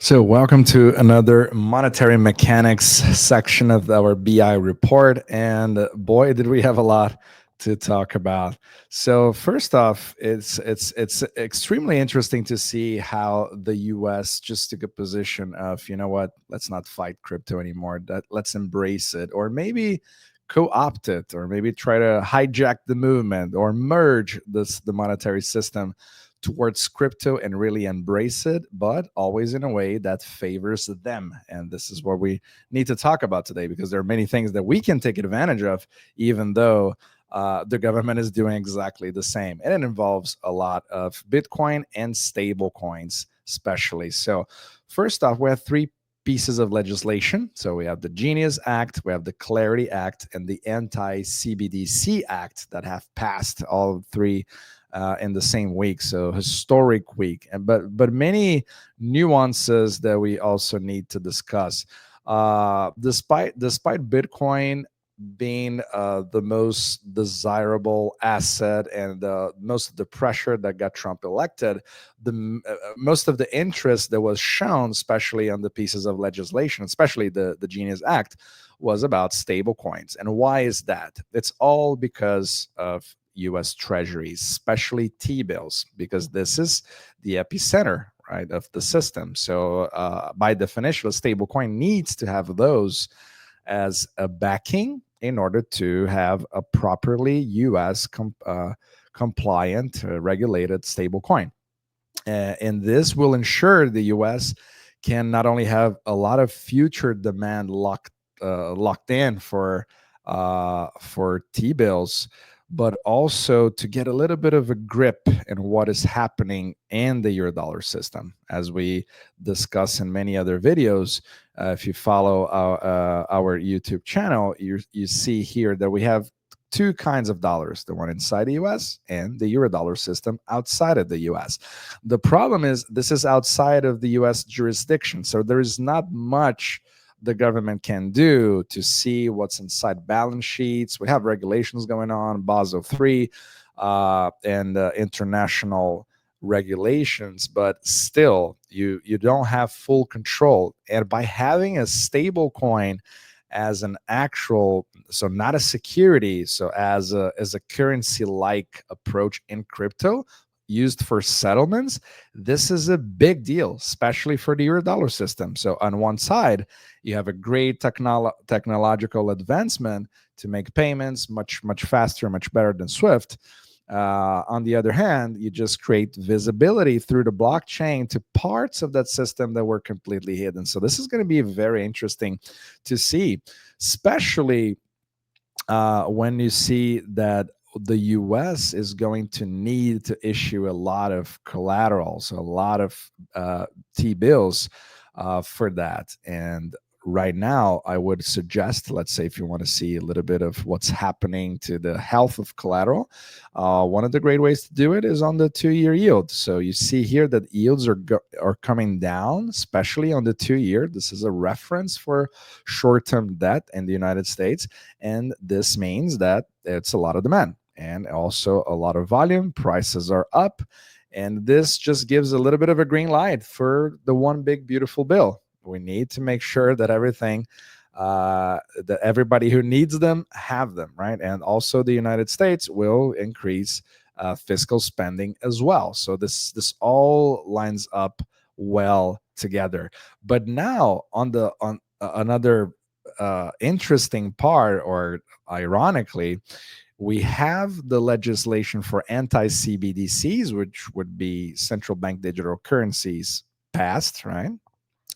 So, welcome to another monetary mechanics section of our BI report. And boy, did we have a lot to talk about. So, first off, it's extremely interesting to see how the US just took a position of, you know what, let's not fight crypto anymore. That let's embrace it, or maybe co-opt it, or maybe try to hijack the movement or merge the monetary system towards crypto and really embrace it, but always in a way that favors them. And this is what we need to talk about today, because there are many things that we can take advantage of, even though the government is doing exactly the same. And it involves a lot of Bitcoin and stable coins, especially. So, first off, we have three pieces of legislation. So we have the Genius Act, we have the Clarity Act, and the Anti-CBDC Act that have passed all three in the same week. So historic week, and but many nuances that we also need to discuss. Despite Bitcoin being the most desirable asset and most of the pressure that got Trump elected, most of the interest that was shown, especially on the pieces of legislation, especially the Genius Act, was about stable coins. And why is that? It's all because of US treasuries, especially T bills, because this is the epicenter, right, of the system. So, by definition, a stable coin needs to have those as a backing in order to have a properly US compliant, regulated stable coin. And this will ensure the US can not only have a lot of future demand locked in for T bills, but also to get a little bit of a grip in what is happening in the Eurodollar system. As we discuss in many other videos, if you follow our YouTube channel, you see here that we have two kinds of dollars, the one inside the US and the Eurodollar system outside of the US. The problem is this is outside of the US jurisdiction, so there is not much the government can do to see what's inside balance sheets. We have regulations going on, Basel III, and international regulations, but still, you don't have full control. And by having a stable coin as an actual, so not a security, so as a currency like approach in crypto used for settlements, this is a big deal, especially for the Eurodollar system. So on one side, you have a great technological advancement to make payments much faster, much better than Swift. On the other hand, you just create visibility through the blockchain to parts of that system that were completely hidden. So this is going to be very interesting to see, especially when you see that the US is going to need to issue a lot of collateral, so a lot of T bills for that. And right now, I would suggest, let's say, if you want to see a little bit of what's happening to the health of collateral, one of the great ways to do it is on the 2-year yield. So you see here that yields are coming down, especially on the 2-year. This is a reference for short-term debt in the United States, and this means that it's a lot of demand and also a lot of volume. Prices are up, and this just gives a little bit of a green light for the one big beautiful bill. We need to make sure that that everybody who needs them have them, right? And also the United States will increase fiscal spending as well. So this all lines up well together. But now on another interesting part, or ironically, we have the legislation for anti-CBDCs, which would be central bank digital currencies, passed, right?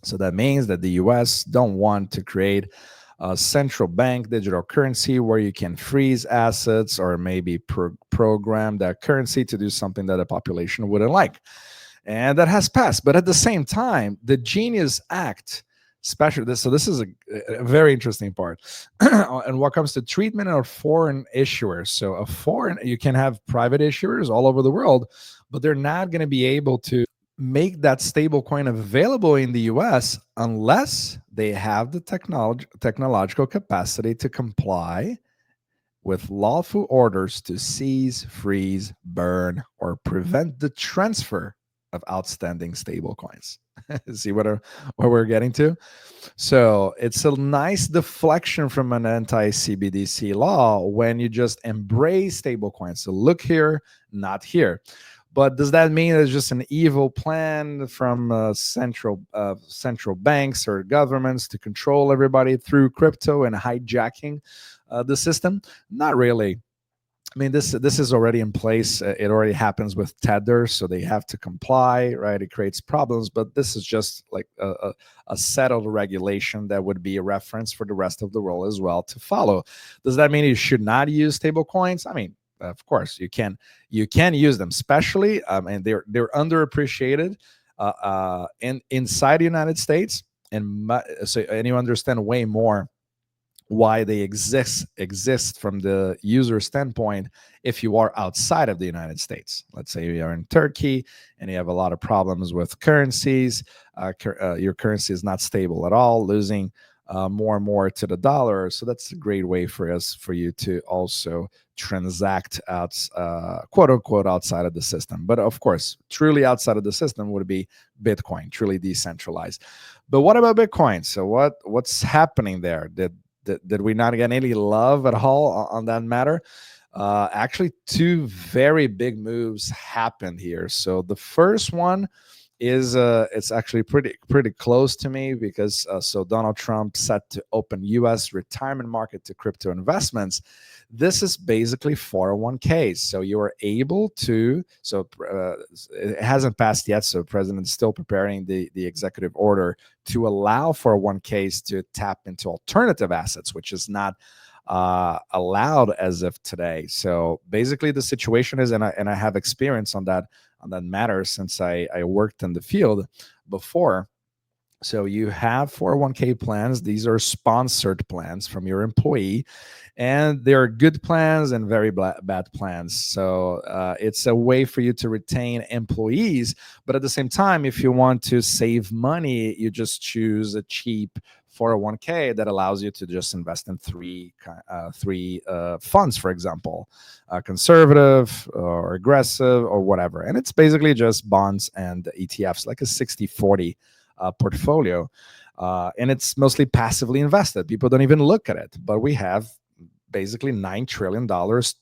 So that means that the US don't want to create a central bank digital currency where you can freeze assets or maybe program that currency to do something that the population wouldn't like. And that has passed. But at the same time, the Genius Act, especially this, so this is a very interesting part. And what comes to treatment of foreign issuers. So a foreign, you can have private issuers all over the world, but they're not going to be able to make that stable coin available in the US unless they have the technological capacity to comply with lawful orders to seize, freeze, burn, or prevent the transfer of outstanding stable coins. See what we're getting to? So it's a nice deflection from an anti-CBDC law when you just embrace stablecoins. So look here, not here. But does that mean it's just an evil plan from central banks or governments to control everybody through crypto and hijacking the system? Not really. I mean, this is already in place. It already happens with Tether, so they have to comply, right? It creates problems, but this is just like a settled regulation that would be a reference for the rest of the world as well to follow. Does that mean you should not use stable coins? I mean, of course you can use them, especially and they're underappreciated inside the United States, and you understand way more why they exist from the user standpoint if you are outside of the United States. Let's say you are in Turkey and you have a lot of problems with currencies. Your currency is not stable at all, losing more and more to the dollar. So that's a great way for you to also transact out, quote unquote, outside of the system. But of course, truly outside of the system would be Bitcoin, truly decentralized. But what about Bitcoin? So what's happening there? Did we not get any love at all on that matter? Actually, two very big moves happened here. So the first one is it's actually pretty close to me because so Donald Trump set to open U.S. retirement market to crypto investments. This is basically 401ks. So you are able to. So it hasn't passed yet. So the president is still preparing the executive order to allow 401ks to tap into alternative assets, which is not allowed as of today. So basically, the situation is, and I have experience on that matter since I worked in the field before. So you have 401k plans. These are sponsored plans from your employee, and there are good plans and very bad plans. So it's a way for you to retain employees, but at the same time, if you want to save money, you just choose a cheap 401k that allows you to just invest in three funds, for example, conservative or aggressive or whatever. And it's basically just bonds and ETFs, like a 60-40 portfolio. And it's mostly passively invested. People don't even look at it, but we have basically $9 trillion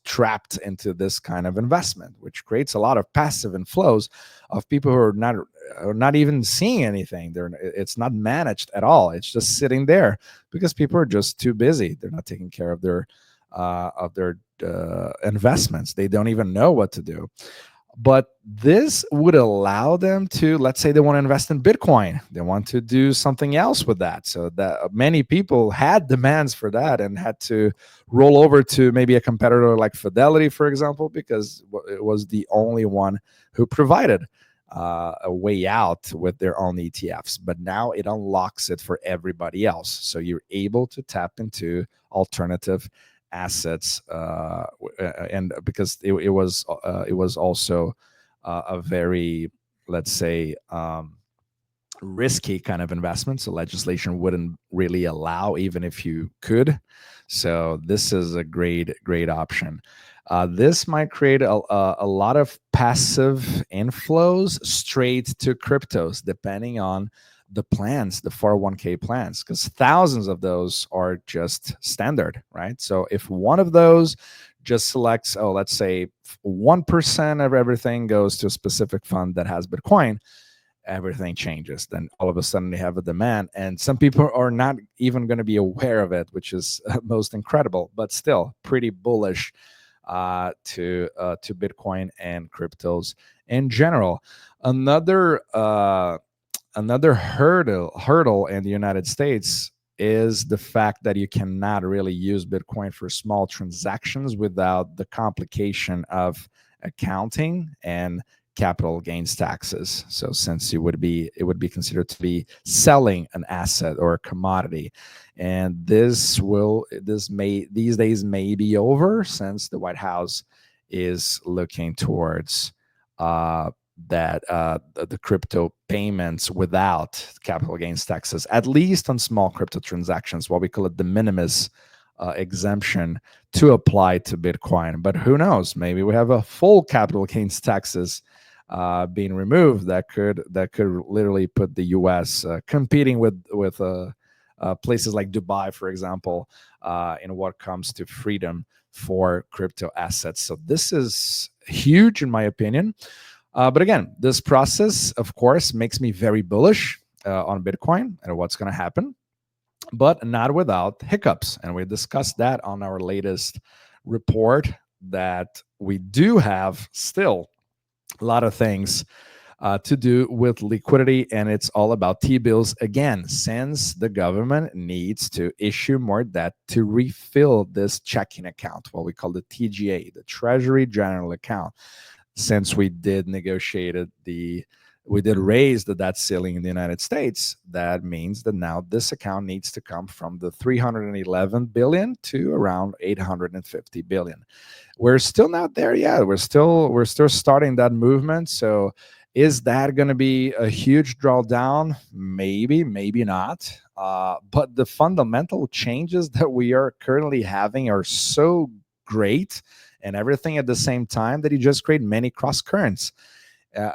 trapped into this kind of investment, which creates a lot of passive inflows of people who are not even seeing anything. It's not managed at all. It's just sitting there because people are just too busy. They're not taking care of their investments. They don't even know what to do. But this would allow them to, let's say they want to invest in Bitcoin. They want to do something else with that. So that many people had demands for that and had to roll over to maybe a competitor like Fidelity, for example, because it was the only one who provided a way out with their own ETFs. But now it unlocks it for everybody else. So you're able to tap into alternative assets, and because it was also a very, let's say, risky kind of investment, so legislation wouldn't really allow even if you could. So this is a great option. This might create a lot of passive inflows straight to cryptos, depending on the plans, the 401k plans, because thousands of those are just standard, right? So if one of those just selects, let's say 1% of everything goes to a specific fund that has Bitcoin, everything changes. Then all of a sudden they have a demand, and some people are not even going to be aware of it, which is most incredible, but still pretty bullish to Bitcoin and cryptos in general. Another hurdle in the United States is the fact that you cannot really use Bitcoin for small transactions without the complication of accounting and capital gains taxes. So since it would be considered to be selling an asset or a commodity, and these days may be over, since the White House is looking towards the crypto payments without capital gains taxes, at least on small crypto transactions, what we call a de minimis exemption, to apply to Bitcoin. But who knows? Maybe we have a full capital gains taxes being removed, that could literally put the U.S. Competing with places like Dubai, for example, in what comes to freedom for crypto assets. So this is huge, in my opinion. But again, this process, of course, makes me very bullish on Bitcoin and what's going to happen, but not without hiccups. And we discussed that on our latest report, that we do have still a lot of things to do with liquidity, and it's all about T-bills again, since the government needs to issue more debt to refill this checking account, what we call the TGA, the Treasury General Account. Since we did raise the debt ceiling in the United States, that means that now this account needs to come from the 311 billion to around 850 billion. We're still not there yet. We're still starting that movement. So is that going to be a huge drawdown? Maybe, maybe not. But the fundamental changes that we are currently having are so great, and everything at the same time, that you just create many cross currents.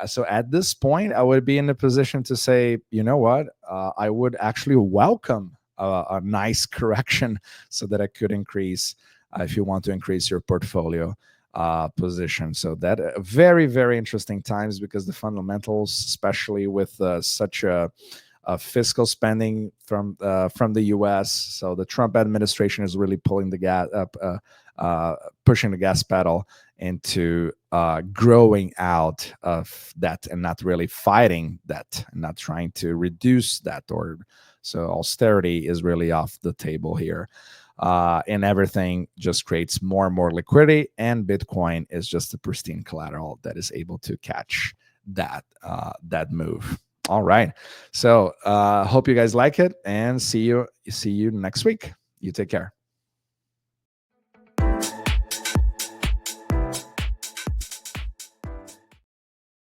So at this point, I would be in a position to say, you know what, I would actually welcome a nice correction, so that I could increase, if you want to increase your portfolio position. So that very, very interesting times, because the fundamentals, especially with such a fiscal spending from the U.S. So the Trump administration is really pulling the gas up, pushing the gas pedal into growing out of that, and not really fighting that, and not trying to reduce that. Or so austerity is really off the table here. And everything just creates more and more liquidity, and Bitcoin is just a pristine collateral that is able to catch that move. All right. So hope you guys like it, and see you next week. You take care.